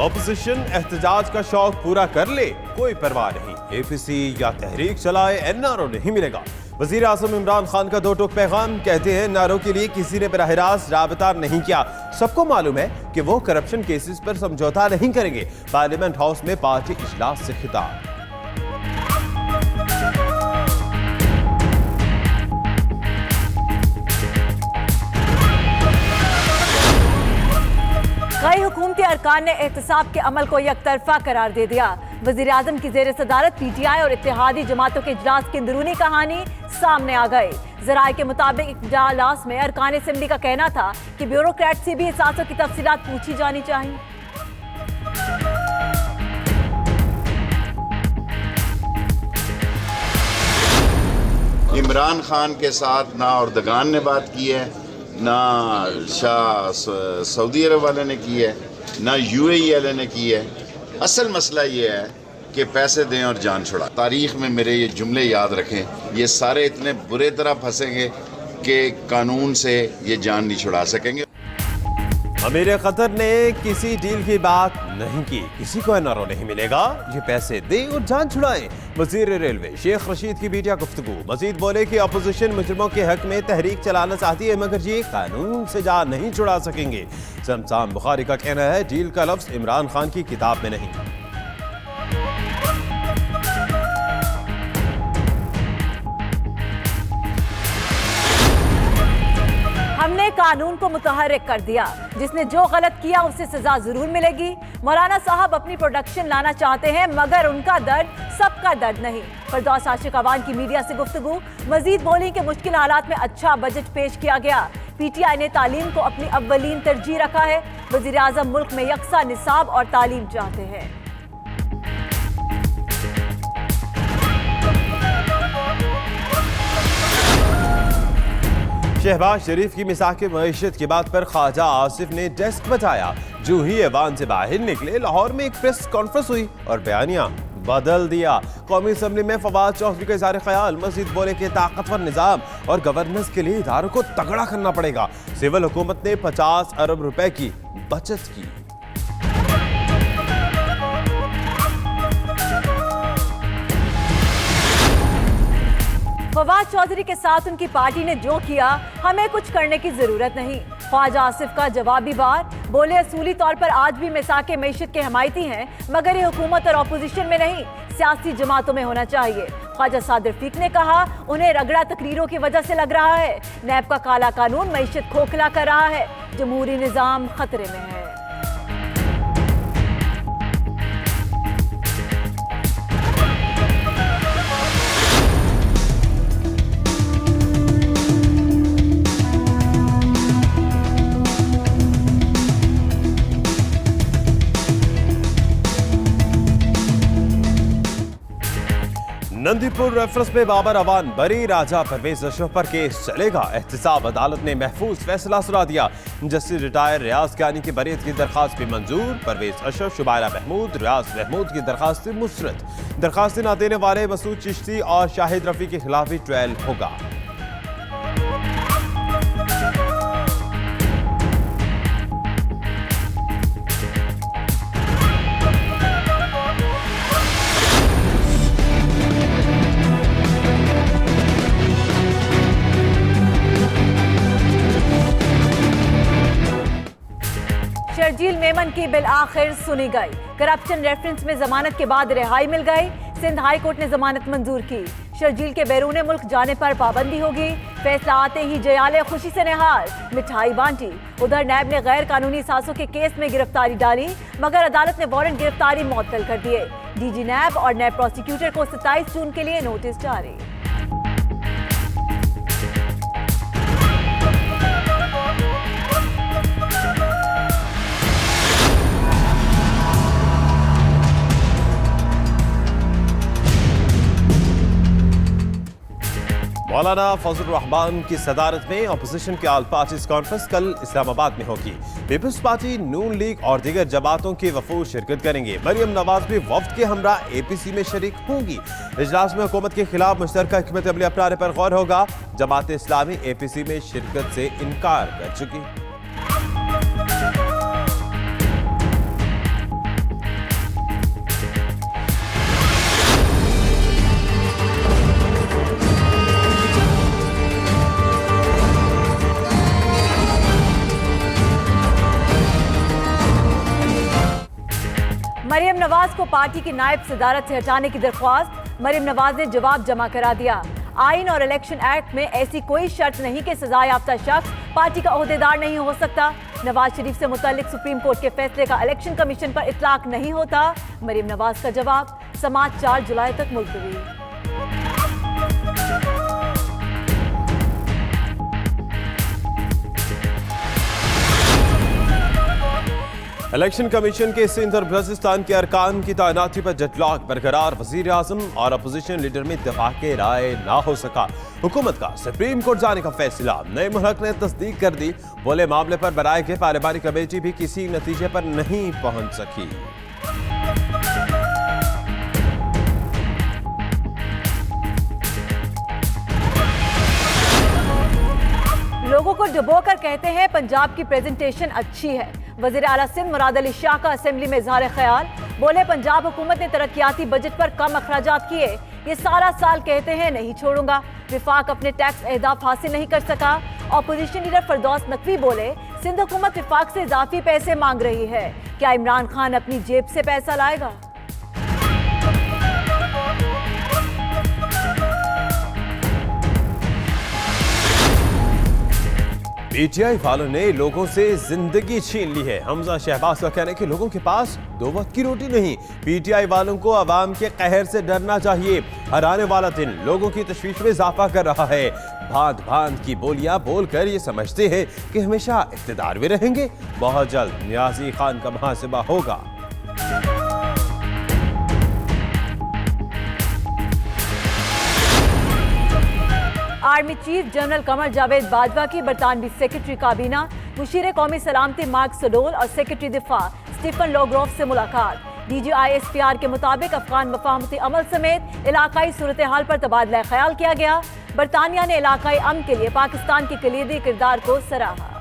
Opposition एहतजाज का शौक पूरा कर ले, कोई परवाह नहीं। एपीसी या तहरीक चलाए, एनआरओ नहीं मिलेगा। वजीर आजम इमरान खान का दो टूक पैगाम, कहते हैं एनआरओ के लिए किसी ने बराह रास्त राबता नहीं किया। सबको मालूम है कि वो करप्शन केसेस पर समझौता नहीं करेंगे। पार्लियामेंट हाउस में पार्टी इजलास से खिताब। कई हुकूमती अरकान ने एहतसाब के अमल को यकतरफा करार दे दिया। वजीर आजम की जेर सदारत पीटीआई और इत्तेहादी जमातों के इजलास की अंदरूनी कहानी सामने आ गई। जराए के मुताबिक इजलास में अरकान असेंबली का कहना था कि ब्यूरोक्रेट से भी असासों की तफसीलात पूछी जानी चाहिए। इमरान खान के साथ ना अर्दगान ने बात की है, ना शाह सऊदी अरब वाले ने की है, ना यूएई वाले ने की है। असल मसला ये है कि पैसे दें और जान छुड़ा। तारीख में मेरे ये जुमले याद रखें, ये सारे इतने बुरे तरह फंसेंगे कि कानून से ये जान नहीं छुड़ा सकेंगे। अमीर कतर ने किसी डील की बात नहीं की, किसी को एनआरओ नहीं मिलेगा, ये पैसे दे और जान छुड़ाएं। वजीर रेलवे शेख रशीद की मीडिया गुफ्तगू। मजीद बोले कि अपोजिशन मुजरिमों के हक में तहरीक चलाना चाहती है, मगर ये कानून से जान नहीं छुड़ा सकेंगे। शमशान बुखारी का कहना है डील का लफ्ज इमरान खान की किताब में नहीं। हमने कानून को मुतहर्रिक कर दिया, जिसने जो गलत किया उसे सजा जरूर मिलेगी। मौलाना साहब अपनी प्रोडक्शन लाना चाहते हैं, मगर उनका दर्द सबका दर्द नहीं। फरदौस आशिक अवान की मीडिया से गुफ्तगू। मजीद बोली कि मुश्किल हालात में अच्छा बजट पेश किया गया। पीटीआई ने तालीम को अपनी अव्वलीन तरजीह रखा है। वजीर आजम मुल्क में यकसा निसाब और तालीम चाहते हैं। शहबाज शरीफ की मिसाक मईशत की बात पर ख्वाजा आसिफ ने डेस्क बचाया। जो ही ऐवान से बाहर निकले, लाहौर में एक प्रेस कॉन्फ्रेंस हुई और बयानिया बदल दिया। कौमी असम्बली में फवाद चौधरी का इज़हार ख्याल। मजीद बोले कि ताकतवर निज़ाम और गवर्नेंस के लिए इदारों को तगड़ा करना पड़ेगा। सिविल हुकूमत ने 50 अरब रुपए की बचत की। फवाद चौधरी के साथ उनकी पार्टी ने जो किया, हमें कुछ करने की जरूरत नहीं। ख्वाजा आसिफ का जवाबी बार। बोले असूली तौर पर आज भी मिसाक मईशत के हमायती हैं, मगर ये हुकूमत और अपोजिशन में नहीं, सियासी जमातों में होना चाहिए। ख्वाजा सादिर फीक ने कहा उन्हें रगड़ा तकरीरों की वजह से लग रहा है। नैब का काला कानून मईशत खोखला कर रहा है, जमहूरी निज़ाम खतरे में है। नंदीपुर रेफरेंस में बाबर अवान बरी, राजा परवेज अशरफ पर केस चलेगा। एहतसाब अदालत ने महफूज फैसला सुना दिया। जस्टिस रिटायर रियाज कानी की बरीयत की दरखास्त भी मंजूर। परवेज अशरफ, शुबायरा महमूद, रियाज महमूद की दरखास्त मुस्तरद। दरखास्तें न देने वाले मसूद चिश्ती और शाहिद रफी के खिलाफ भी ट्रायल होगा। शर्जील मेमन की बिल आखिर सुनी गई। करप्शन रेफरेंस में जमानत के बाद रिहाई मिल गई। सिंध हाई कोर्ट ने जमानत मंजूर की। शर्जील के बैरून मुल्क जाने पर पाबंदी होगी। फैसला आते ही जयाले खुशी से निहाल, मिठाई बांटी। उधर नैब ने गैर कानूनी सासों के केस में गिरफ्तारी डाली, मगर अदालत ने वारंट गिरफ्तारी मुअत्तल कर दिए। डीजी नैब और नैब प्रोसिक्यूटर को 27 जून के लिए नोटिस जारी। मौलाना फजल रहमान की सदारत में अपोजिशन के ऑल पार्टीज कॉन्फ्रेंस कल इस्लामाबाद में होगी। पीपल्स पार्टी, नून लीग और दीगर जमातों के वफूद शिरकत करेंगे। मरियम नवाज भी वफ्द के हमरा एपीसी में शरीक होंगी। इजलास में हुकूमत के खिलाफ मुश्तरका हिकमत अमली अपनाने पर गौर होगा। जमात इस्लामी एपीसी में शिरकत से इनकार कर चुकी। मरियम नवाज को पार्टी की नायब सदारत से हटाने की दरख्वास्त। मरियम नवाज ने जवाब जमा करा दिया। आइन और इलेक्शन एक्ट में ऐसी कोई शर्त नहीं कि सजा याफ्ता शख्स पार्टी का ओहदेदार नहीं हो सकता। नवाज शरीफ से मुतालिक सुप्रीम कोर्ट के फैसले का इलेक्शन कमीशन पर इतलाक नहीं होता। मरियम नवाज का जवाब। समाअत 4 जुलाई तक मुलतवी। इलेक्शन कमीशन के सिंध और बलूचिस्तान के अरकान की तैनाती पर डेडलॉक बरकरार। वजीर आजम और अपोजिशन लीडर में इत्तेफाक राय ना हो सका। हुकूमत का सुप्रीम कोर्ट जाने का फैसला। नए मुल्क ने तस्दीक कर दी। बोले मामले पर बनाए गए पार्लियामानी कमेटी भी किसी नतीजे पर नहीं पहुंच सकी। लोगों को डुबोकर कहते हैं पंजाब की प्रेजेंटेशन अच्छी है। वजीर आला सिंध मुराद अली शाह का असेंबली में इजहार ख्याल। बोले पंजाब हुकूमत ने तरक्याती बजट पर कम अखराजात किए। ये सारा साल कहते हैं नहीं छोड़ूंगा। विफाक अपने टैक्स अहदाफ हासिल नहीं कर सका। अपोजिशन लीडर फरदौस नकवी बोले सिंध हुकूमत विफाक से इजाफी पैसे मांग रही है। क्या इमरान खान अपनी जेब से पैसा लाएगा? पीटीआई वालों ने लोगों से जिंदगी छीन ली है। हमजा शहबाज का कहना है कि लोगों के पास 2 वक्त की रोटी नहीं। पीटीआई वालों को अवाम के कहर से डरना चाहिए। हर आने वाला दिन लोगों की तशवीश में इजाफा कर रहा है। भांत भांत की बोलियां बोलकर ये समझते हैं कि हमेशा इख्तिदार में रहेंगे। बहुत जल्द नियाजी खान का मुहासिबा होगा। Army chief general Qamar Javed Bajwa की बरतानवी सेक्रेटरी काबीना मुशीर कौमी सलामती मार्क सडोल और सेक्रेटरी दिफा स्टीफन लोग्रोफ से मुलाकात। DGISPR के मुताबिक अफगान मफाहमती अमल समेत इलाकाई सूरत हाल पर तबादला ख्याल किया गया। बरतानिया ने इलाकाई अमन के लिए पाकिस्तान के कलीदी किरदार को सराहा।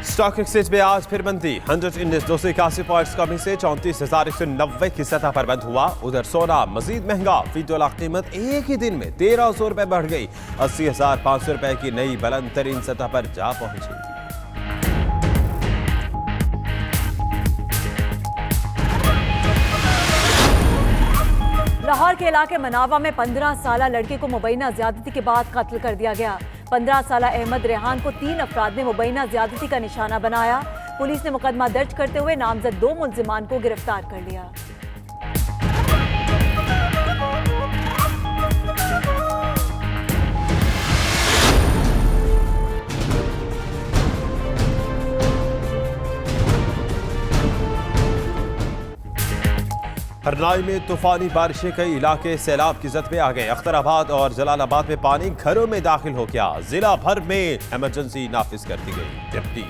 स्टॉक एक्सचेंज में आज फिर मंदी। 100 इंडेक्स 281 पॉइंट्स कमी से 34,190 की सतह पर बंद हुआ। उधर सोना मजीद महंगा। फी तोला कीमत एक ही दिन में 1,300 रुपए बढ़ गई। 80,500 रुपए की नई बुलंद तरीन सतह पर जा पहुंची। लाहौर के इलाके मनावा में 15 साला लड़के को मुबैना ज्यादती के बाद कत्ल कर दिया गया। 15 साला अहमद रेहान को 3 अफराद ने मुबैना ज्यादती का निशाना बनाया। पुलिस ने मुकदमा दर्ज करते हुए नामजद 2 मुल्जिमान को गिरफ्तार कर लिया। हरनाई में तूफानी बारिशें, कई इलाके सैलाब की जद में आ गए। अख्तराबाद और जलालाबाद में पानी घरों में दाखिल हो गया। जिला भर में इमरजेंसी नाफिज कर दी गई। डिप्टी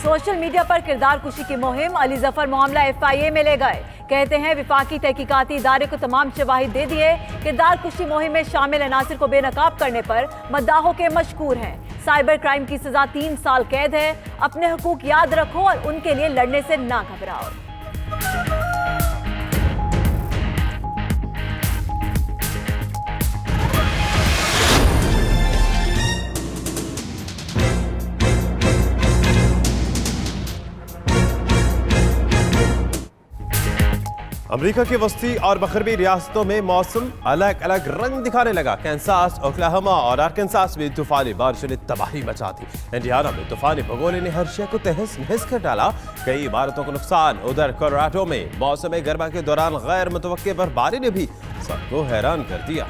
सोशल मीडिया पर किरदार कुशी की मुहिम। अली जफर मामला FIA में ले गए। कहते हैं विफाकी तहकीकाती इदारे को तमाम शवाहिद दे दिए। किरदार कुशी मुहिम में शामिल अनासिर को बेनकाब करने पर मद्दाहों के मशकूर हैं। साइबर क्राइम की सजा 3 साल कैद है। अपने हुकूक याद रखो और उनके लिए लड़ने से ना घबराओ। अमेरिका के वस्ती और मगरबी रियासतों में मौसम अलग अलग रंग दिखाने लगा। कैंसास, ओक्लाहोमा और आर्कनसास में तूफानी बारिशों ने तबाही मचा दी। इंडियाना में तूफानी भगोड़े ने हर शय को तहस नहस कर डाला। कई इमारतों को नुकसान। उधर कोलोराडो में मौसम गर्मा के दौरान गैर मुतवक्के बर्फबारी ने भी सबको हैरान कर दिया।